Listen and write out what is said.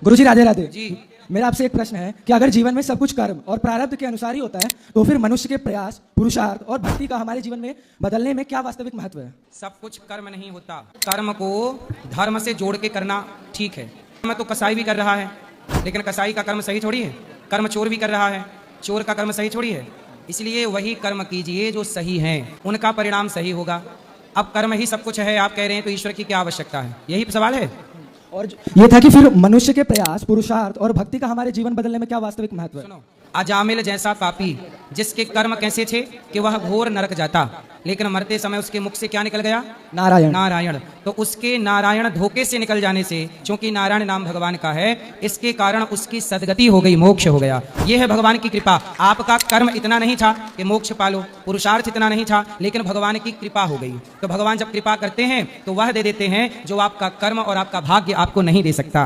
गुरुजी राधे राधे जी। मेरा आपसे एक प्रश्न है कि अगर जीवन में सब कुछ कर्म और प्रारब्ध के अनुसार ही होता है तो फिर मनुष्य के प्रयास, पुरुषार्थ और भक्ति का हमारे जीवन में बदलने में क्या वास्तविक महत्व है? सब कुछ कर्म नहीं होता, कर्म को धर्म से जोड़ के करना ठीक है। मैं तो कसाई भी कर रहा है, लेकिन कसाई का कर्म सही थोड़ी है। कर्म चोर भी कर रहा है, चोर का कर्म सही थोड़ी है। इसलिए वही कर्म कीजिए जो सही हैं, उनका परिणाम सही होगा। अब कर्म ही सब कुछ है आप कह रहे हैं, तो ईश्वर की क्या आवश्यकता है? यही सवाल है। और ये था कि फिर मनुष्य के प्रयास, पुरुषार्थ और भक्ति का हमारे जीवन बदलने में क्या वास्तविक महत्व है? सुनो, अजामिल जैसा पापी जिसके कर्म कैसे थे कि वह घोर नरक जाता, लेकिन मरते समय उसके मुख से क्या निकल गया? नारायण। नारायण। तो उसके नारायण धोखे से निकल जाने से, क्योंकि नारायण नाम भगवान का है, इसके कारण उसकी सदगति हो गई, मोक्ष हो गया। यह है भगवान की कृपा। आपका कर्म इतना नहीं था कि मोक्ष पालो, पुरुषार्थ इतना नहीं था, लेकिन भगवान की कृपा हो गई। तो भगवान जब कृपा करते हैं तो वह दे देते हैं जो आपका कर्म और आपका भाग्य आपको नहीं दे सकता।